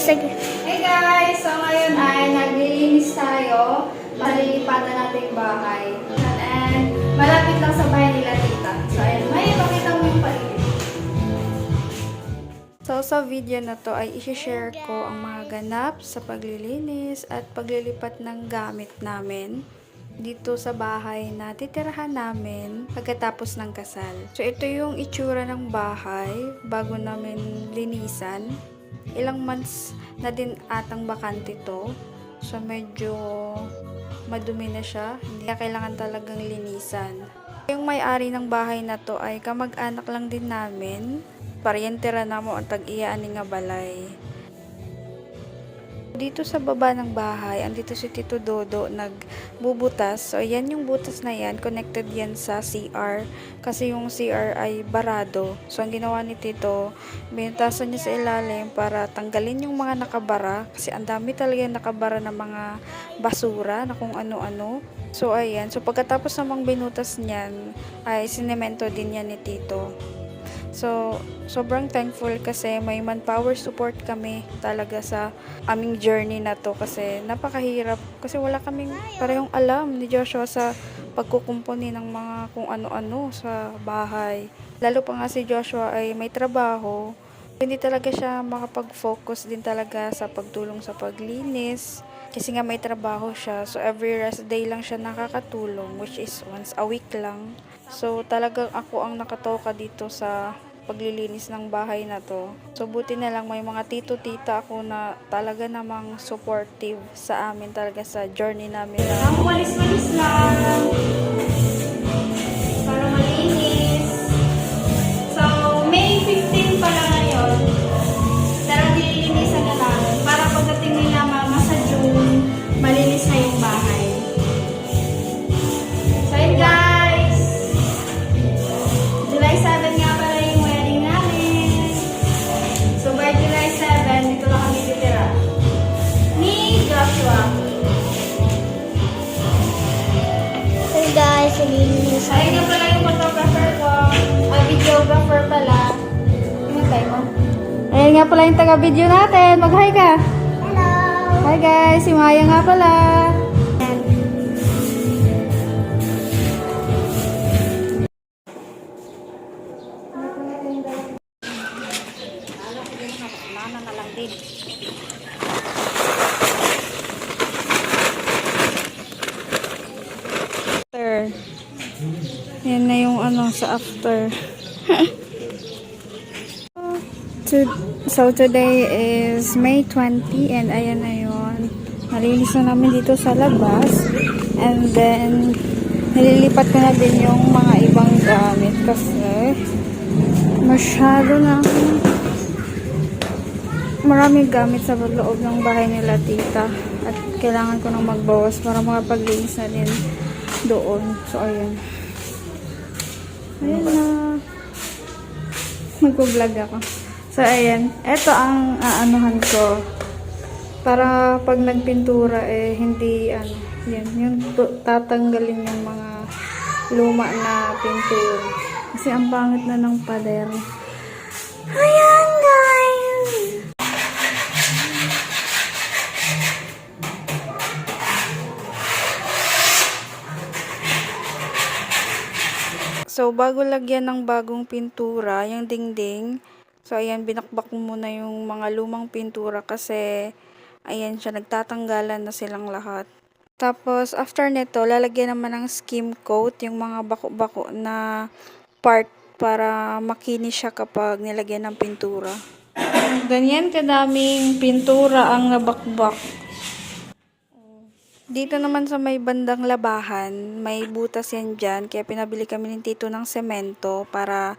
Sige. Hey guys! So ngayon ay naglilinis tayo. Malilipatan natin yung bahay. And malapit lang sa bahay nila tita. So ayun, may pakita mo yung paligid. So sa video na to ay i-share ko ang mga ganap sa paglilinis at paglilipat ng gamit namin dito sa bahay na titirahan namin pagkatapos ng kasal. So ito yung itsura ng bahay bago namin linisan. Ilang months na din atang bakante to. So medyo madumi na siya. Hindi na kailangan talagang linisan. Yung may-ari ng bahay na to ay kamag-anak lang din namin. Paryentera na mo ang tag-iyaan nga balay. Dito sa baba ng bahay, andito si Tito Dodo nagbubutas. So, ayan yung butas na yan. Connected yan sa CR. Kasi yung CR ay barado. So, ang ginawa ni Tito, binutasan niya sa ilalim para tanggalin yung mga nakabara. Kasi ang dami talaga nakabara ng mga basura na kung ano-ano. So, ayan. So, pagkatapos namang binutas niyan, ay sinemento din yan ni Tito. So, sobrang thankful kasi may manpower support kami talaga sa aming journey na to kasi napakahirap kasi wala kaming parehong alam ni Joshua sa pagkukumpuni ng mga kung ano-ano sa bahay. Lalo pa nga si Joshua ay may trabaho. Hindi talaga siya makapag-focus din talaga sa pagtulong sa paglinis kasi nga may trabaho siya. So, every rest day lang siya nakakatulong which is once a week lang. So, talagang ako ang nakatoka dito sa paglilinis ng bahay na to. So, buti na lang may mga tito-tita ako na talaga namang supportive sa amin talaga sa journey namin. Ang walis-walis lang para malinis. So, May 15 pa lang ngayon. Pero nililinisan na namin para pagdating nila mama sa June, malinis na yung bahay. So, yun guys! July 7 nga pala yung wedding namin. So, by July 7, dito lang kami titira. Ni Joshua. Hey guys, naglilinis Ayun nga pala yung photographer ko. Videographer pala. Hinatay mo. Ayun nga pala yung taga-video natin. Mag-hi ka. Hello! Hi guys, si Maya nga pala. After. Yan na yung ano sa after. So today is May 20 and ayan na yun. Nalinis na namin dito sa labas. And then nililipat ko na din yung mga ibang gamit kasi masyado na maraming gamit sa loob ng bahay nila tita. At kailangan ko nang magbawas para makapaglinis na din doon. So ayan. Ayan na. Magpo-vlog ako. So, ayan. Ito ang aanuhan ko. Para pag nagpintura, hindi, yan. Yung tatanggalin yung mga luma na pintura. Kasi ang pangit na ng pader. Ayan, guys! So, bago lagyan ng bagong pintura, yung dingding, so, ayan, binakbak ko muna yung mga lumang pintura kasi, ayan siya, nagtatanggalan na silang lahat. Tapos, after nito, lalagyan naman ng skim coat, yung mga bako-bako na part para makinis siya kapag nilagyan ng pintura. Ganyan kadaming pintura ang nabakbak. Dito naman sa may bandang labahan, may butas yan dyan, kaya pinabili kami ng tito ng semento para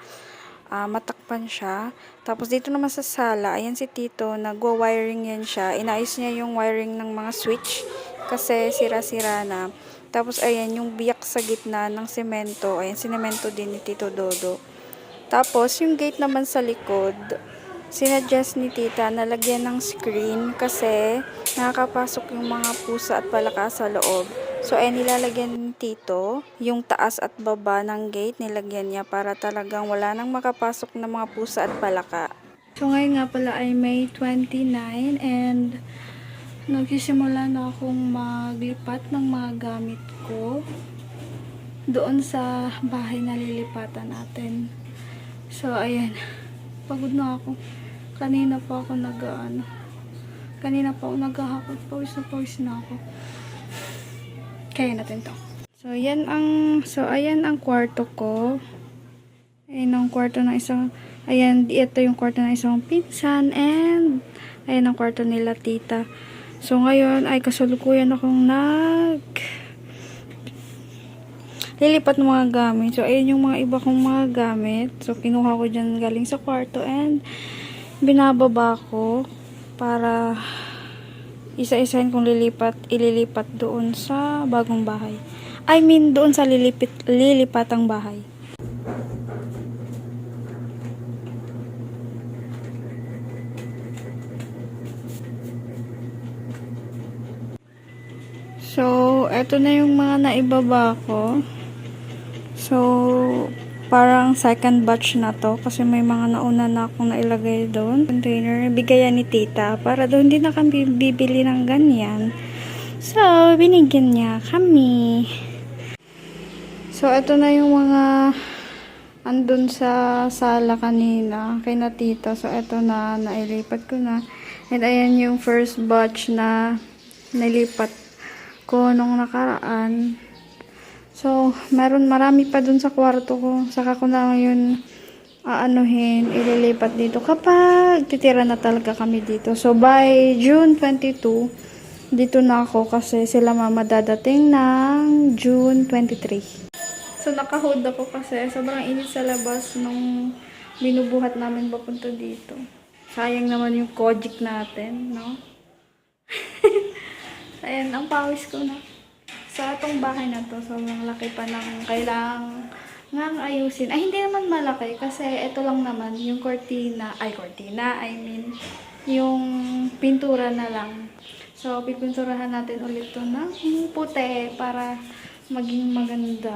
matakpan siya. Tapos dito naman sa sala, ayan si tito, nagwa-wiring yan siya. Inayos niya yung wiring ng mga switch kasi sira-sira na. Tapos ayan yung biyak sa gitna ng semento, ayan sinemento din ni Tito Dodo. Tapos yung gate naman sa likod, sinadjust ni tita na lagyan ng screen kasi nakakapasok yung mga pusa at palaka sa loob. So, nilalagyan ni tito yung taas at baba ng gate, nilagyan niya para talagang wala nang makapasok na mga pusa at palaka. So ngayon nga pala ay May 29 and nagsisimula na akong maglipat ng mga gamit ko doon sa bahay na lilipatan natin. So ayan, pagod na ako. Kanina pa ako naghahakot, pawis na ako. Kaya natin to. So ayan ang kwarto ko. Ayan ang kwarto ng isang, ayan, ito yung kwarto ng isang pinsan, and ayan ang kwarto nila tita. So ngayon ay kasalukuyan akong lilipat ng mga gamit. So ayan yung mga iba kong mga gamit. So kinuha ko dyan galing sa kwarto and binababa ko para isa-isahin kong ililipat doon sa bagong bahay. I mean, doon sa lilipatang bahay. So, eto na yung mga naibaba ko. So, parang second batch na to kasi may mga nauna na akong nailagay doon. Container, bigayan ni tita para doon hindi na kami bibili ng ganyan. So, binigyan niya kami. So, ito na yung mga andun sa sala kanina kay na tita. So, ito na, nailipat ko na. And ayan yung first batch na nilipat ko nung nakaraan. So, marami pa dun sa kwarto ko. Saka ko na yun ililipat dito kapag titira na talaga kami dito. So, by June 22, dito na ako kasi sila mama dadating ng June 23. So, nakahood ako kasi sobrang init sa labas nung binubuhat namin papunta dito. Sayang naman yung Kojic natin, no? Ayan, ang pawis ko na. Sa atong bahay na to, sobrang laki pa ng kailangang ayusin. Ay, hindi naman malaki kasi ito lang naman, yung yung pintura na lang. So, pipinturahan natin ulit to ng puti para maging maganda.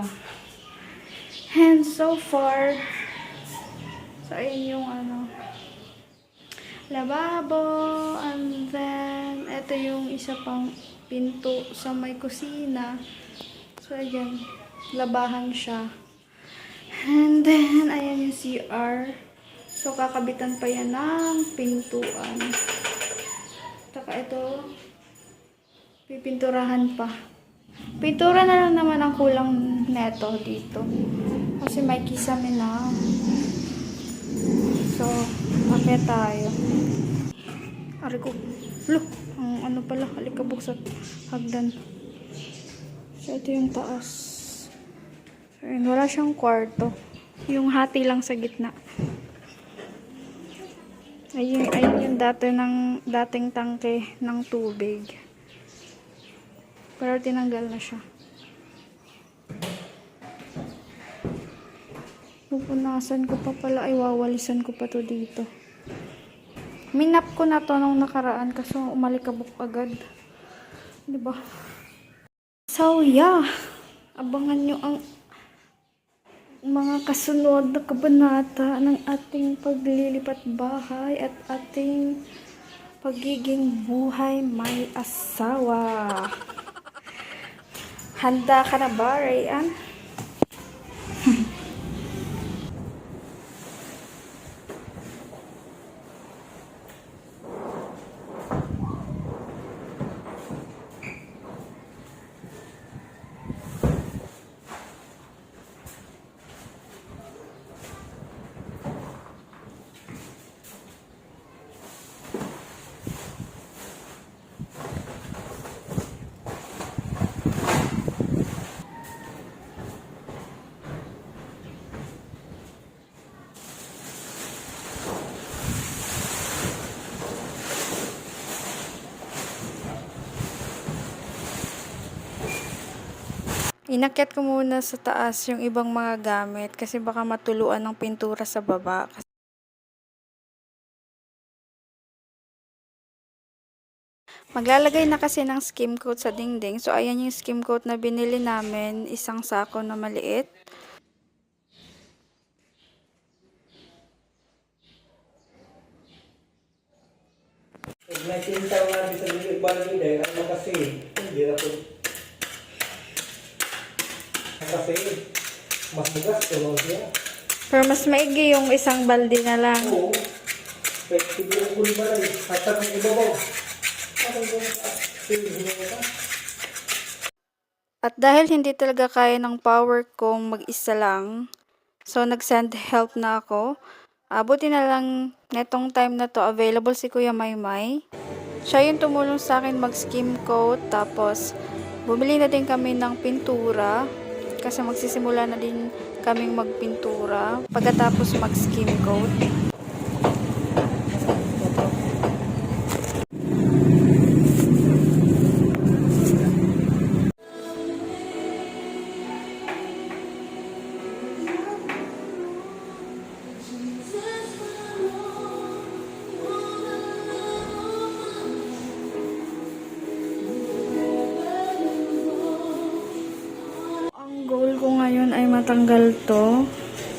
And so far, so ayun yung lababo, and then ito yung isa pang pinto sa may kusina. So ayan, labahan siya. And then ayan yung CR. So kakabitan pa yan ng pintuan. Taka ito, pipinturahan pa. Pintura na lang naman ang kulang neto dito. Kasi may kisame na. So, akit tayo. Ari ko. Look, ang pala, alikabok sa hagdan. So, ito yung taas. So, yun, wala siyang kwarto. Yung hati lang sa gitna. Ayun yung dating tangke ng tubig. Pero tinanggal na siya. Pupunasan ko pa pala, ay wawalisan ko pa to dito. Minap ko na to nung nakaraan kasi umalikabok agad. Diba? So, yeah. Abangan nyo ang mga kasunod na kabanata ng ating paglilipat bahay at ating pagiging buhay may asawa. Handa ka na ba, Rayan? Inakyat ko muna sa taas yung ibang mga gamit kasi baka matuluan ng pintura sa baba. Maglalagay na kasi ng skim coat sa dingding. So, ayan yung skim coat na binili namin. Isang sako na maliit. Pag naisintaw natin sa balik ay ano kasi, hindi na po. Kasi, mas bugas tulong siya. Pero mas maigi yung isang balde na lang. Oo. Pwede siguro ko ba na eh. Hasta kung ibabaw. Ano yung At dahil hindi talaga kaya ng power kong mag-isa lang, so nag-send help na ako. Buti na lang netong time na to available si Kuya Maymay. Siya yung tumulong sa akin mag-skim coat, tapos bumili na din kami ng pintura kasi magsisimula na din kaming magpintura pagkatapos mag-skim coat. Ang goal ko ngayon ay matanggal to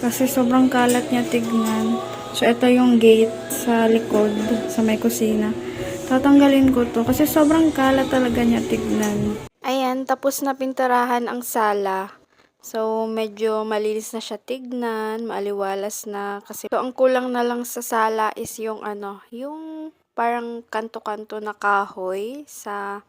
kasi sobrang kalat niya tignan. So, ito yung gate sa likod, sa may kusina. Tatanggalin ko to kasi sobrang kalat talaga niya tignan. Ayan, tapos na pinturahan ang sala. So, medyo malinis na siya tignan, maaliwalas na kasi. So, ang kulang na lang sa sala is yung yung parang kanto-kanto na kahoy sa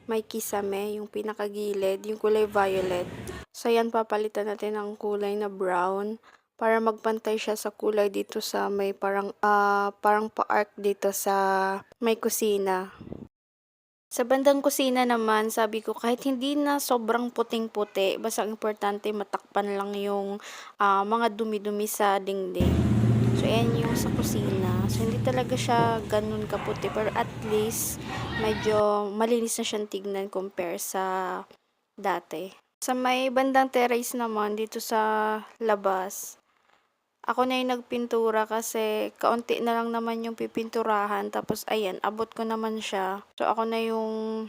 may kisame, yung pinakagilid, yung kulay violet. So, yan, papalitan natin ng kulay na brown para magpantay siya sa kulay dito sa may parang pa-arc dito sa may kusina. Sa bandang kusina naman, sabi ko kahit hindi na sobrang puting-puti, basta importante matakpan lang yung mga dumi-dumi sa dingding. So, ayan yung sa kusina. So, hindi talaga siya ganun kaputi, pero at least medyo malinis na siyang tignan compare sa dati. Sa may bandang terrace naman, dito sa labas, ako na yung nagpintura kasi kaunti na lang naman yung pipinturahan. Tapos, ayan, abot ko naman siya. So, ako na yung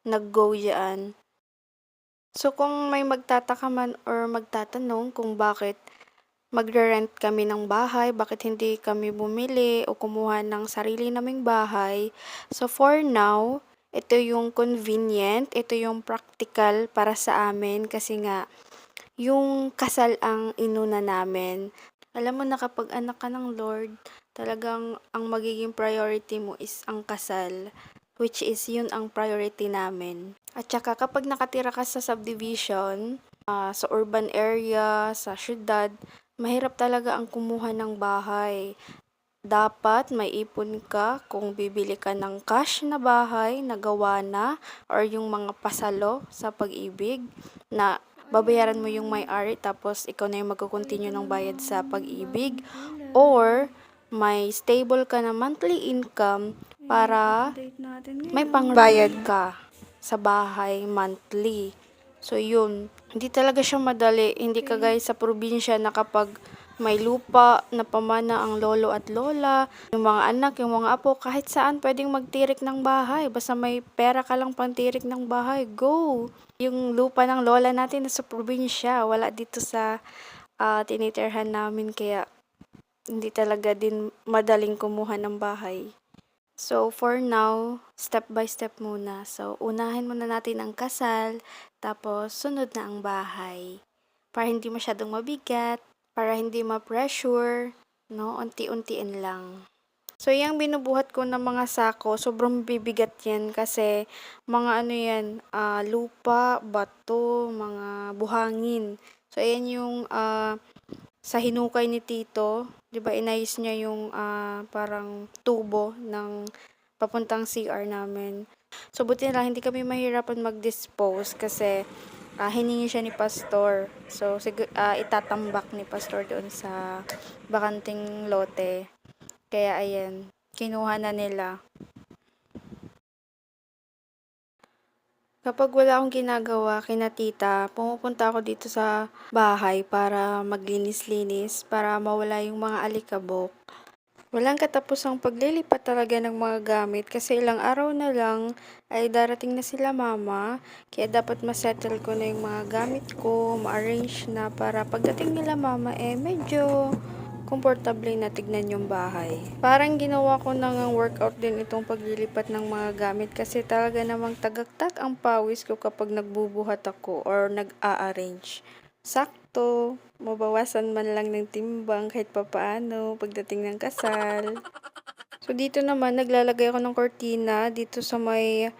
nag-go dyan. So, kung may magtataka man or magtatanong kung bakit magre-rent kami ng bahay, bakit hindi kami bumili o kumuha ng sarili naming bahay. So, for now, ito yung convenient, ito yung practical para sa amin kasi nga, yung kasal ang inuna namin. Alam mo na kapag anak ka ng Lord, talagang ang magiging priority mo is ang kasal, which is yun ang priority namin. At saka kapag nakatira ka sa subdivision, sa urban area, sa syudad, mahirap talaga ang kumuha ng bahay. Dapat may ipon ka kung bibili ka ng cash na bahay na gawa na or yung mga pasalo sa pag-ibig na babayaran mo yung may-ari tapos ikaw na yung magko-continue ng bayad sa pag-ibig, or may stable ka na monthly income para may pangbayad ka sa bahay monthly. So yun, hindi talaga siya madali, hindi kagaya sa probinsya na kapag may lupa na pamana ang lolo at lola, yung mga anak, yung mga apo, kahit saan pwedeng magtirik ng bahay. Basta may pera ka lang pantirik ng bahay, go! Yung lupa ng lola natin sa probinsya, wala dito sa tinitirhan namin, kaya hindi talaga din madaling kumuha ng bahay. So, for now, step by step muna. So, unahin muna natin ang kasal, tapos sunod na ang bahay. Para hindi masyadong mabigat, para hindi ma-pressure, no? Unti-untiin lang. So, yung binubuhat ko ng mga sako, sobrang bibigat yan kasi mga lupa, bato, mga buhangin. So, ayan yung sa hinukay ni Tito, 'di ba inayos niya yung parang tubo ng papuntang CR namin. So, buti na lang hindi kami mahirapan mag-dispose kasi hiningi siya ni Pastor. So, itatambak ni Pastor doon sa bakanting lote. Kaya ayan, kinuha na nila. Kapag wala akong ginagawa kina tita, pumupunta ako dito sa bahay para maglinis-linis, para mawala yung mga alikabok. Walang katapusang paglilipat talaga ng mga gamit kasi ilang araw na lang ay darating na sila mama. Kaya dapat masettle ko na yung mga gamit ko, ma-arrange na para pagdating nila mama medyo komportable na tignan yung bahay. Parang ginawa ko ng workout din itong paglilipat ng mga gamit kasi talaga namang tagaktak ang pawis ko kapag nagbubuhat ako or nag-a-arrange. Sakto, mabawasan man lang ng timbang kahit papaano pagdating ng kasal. So dito naman naglalagay ako ng kortina dito sa may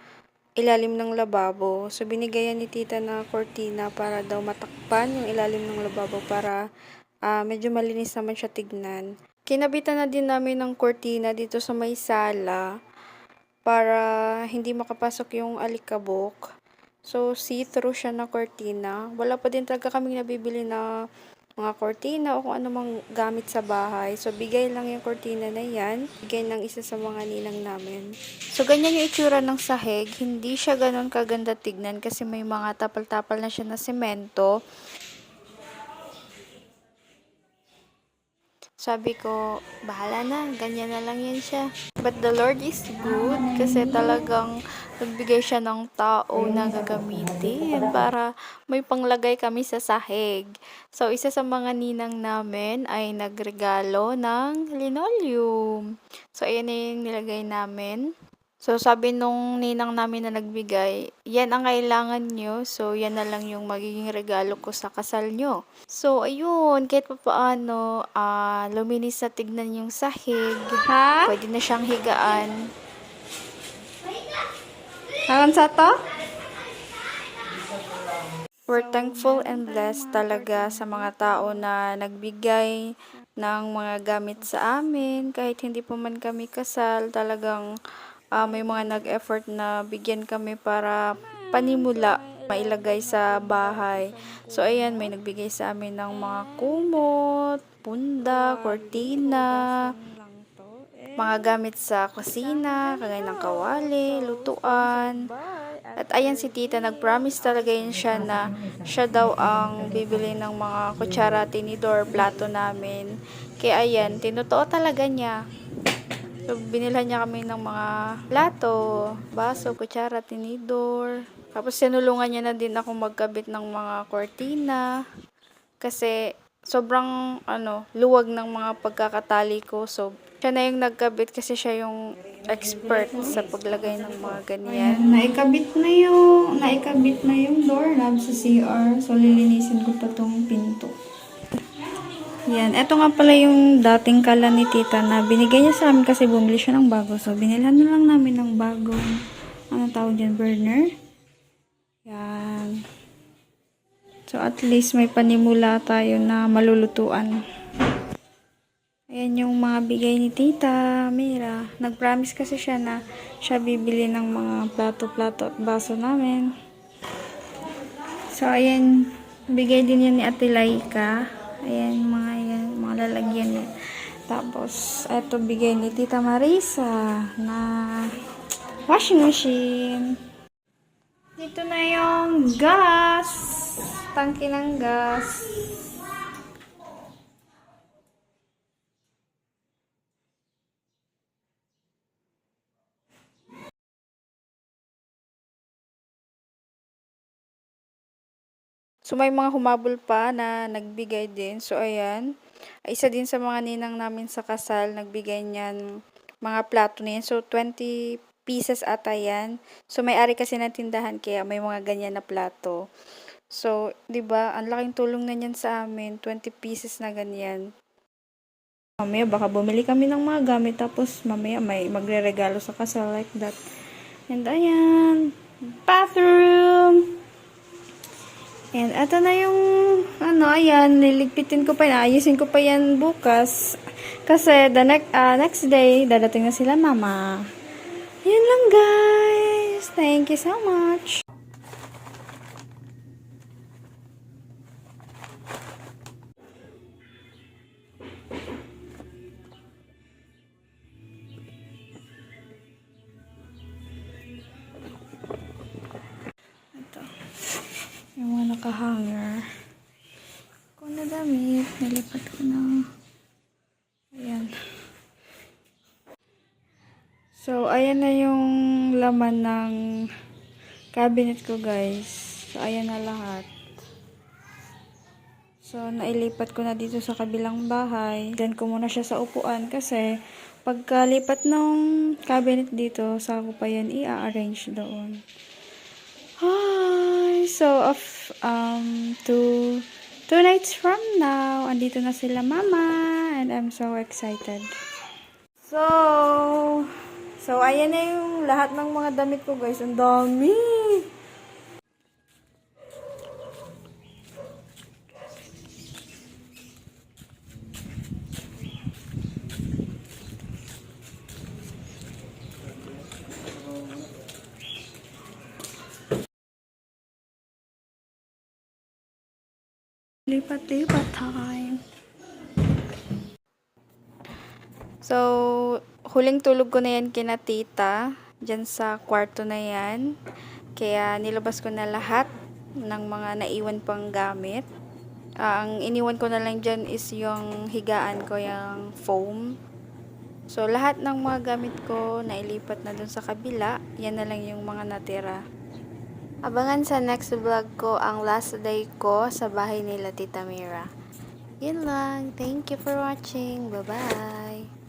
ilalim ng lababo. So binigayan ni tita na kortina para daw matakpan yung ilalim ng lababo para medyo malinis naman siya tignan. Kinabitan na din namin ng kortina dito sa may sala para hindi makapasok yung alikabok. So, see-through siya na kortina. Wala pa din talaga kaming nabibili na mga kortina o kung ano mang gamit sa bahay. So, bigay lang yung kortina na yan. Bigay ng isa sa mga ninang namin. So, ganyan yung itsura ng sahig. Hindi siya ganon kaganda tignan kasi may mga tapal-tapal na siya na semento. Sabi ko, bahala na, ganyan na lang yan siya. But the Lord is good kasi talagang nagbigay siya ng tao na gagamitin para may panglagay kami sa sahig. So, isa sa mga ninang namin ay nagregalo ng linoleum. So, ayan na yung nilagay namin. So, sabi nung ninang namin na nagbigay, yan ang kailangan nyo. So, yan na lang yung magiging regalo ko sa kasal nyo. So, ayun, kahit pa paano, luminis na tignan yung sahig. Ha? Pwede na siyang higaan. Hakan sa to? We're thankful and blessed talaga sa mga tao na nagbigay ng mga gamit sa amin. Kahit hindi pa man kami kasal, talagang may mga nag-effort na bigyan kami para panimula, mailagay sa bahay. So, ayan, may nagbigay sa amin ng mga kumot, punda, kortina, mga gamit sa kusina, kagaya ng kawali, lutuan. At ayan si tita, nag-promise talaga yun siya na siya daw ang bibili ng mga kutsara, tinidor, plato namin. Kaya ayan, tinotoo talaga niya. So, binilhan niya kami ng mga plato, baso, kutsara, tinidor. Tapos, sinulungan niya na din ako magkabit ng mga kortina. Kasi, sobrang, luwag ng mga pagkakatali ko. So, siya na yung nagkabit kasi siya yung expert sa paglagay ng mga ganyan. Naikabit na yung doorknob sa CR. So, lilinisin ko pa tong pinto. Yan. Ito nga pala yung dating kala ni tita na binigay niya sa amin kasi bumili siya ng bago. So, binilhan na lang namin ng bagong, tawag dyan, burner. Yan. So, at least may panimula tayo na malulutuan. Ayan yung mga bigay ni tita Mira. Nag-promise kasi siya na siya bibili ng mga plato-plato at baso namin. So, ayan. Bigay din yan ni Ate Laika. Ayan, mga lalagyan niya. Tapos, eto bigay ni Tita Marisa na washing machine. Dito na yung gas. Tangke ng gas. So, may mga humabol pa na nagbigay din. So, ayan. Isa din sa mga ninang namin sa kasal, nagbigay niyan mga plato na yan. So, 20 pieces ata yan. So, may-ari kasi ng tindahan kaya may mga ganyan na plato. So, 'di ba? Ang laking tulong na niyan sa amin, 20 pieces na ganyan. Mamaya baka bumili kami ng mga gamit tapos mamaya may magreregalo sa kasal like that. And ayan, bathroom. And ito na yung ayan, liligpitin ko pa, ayusin ko pa yan bukas. Kasi the next day, dadating na sila mama. Yan lang guys. Thank you so much. Yung mga nakahanger. Kung na damit, nilipat ko na. Ayan. So, ayan na yung laman ng cabinet ko, guys. So, ayan na lahat. So, So, nailipat ko na dito sa kabilang bahay. Diyan ko muna siya sa upuan kasi pagkalipat ng cabinet dito, saka ko pa yan i-arrange doon. Hi! So, two nights from now, andito na sila mama and I'm so excited. So, ayan na yung lahat ng mga damit ko guys. Ang dami! Lipat-lipat time. So, huling tulog ko na yan kina tita. Diyan sa kwarto na yan. Kaya nilabas ko na lahat ng mga naiwan pang gamit. Ang iniwan ko na lang dyan is yung higaan ko, yung foam. So, lahat ng mga gamit ko nailipat na dun sa kabila. Yan na lang yung mga natira. Abangan sa next vlog ko ang last day ko sa bahay nila Tita Mira. Yun lang. Thank you for watching. Bye-bye!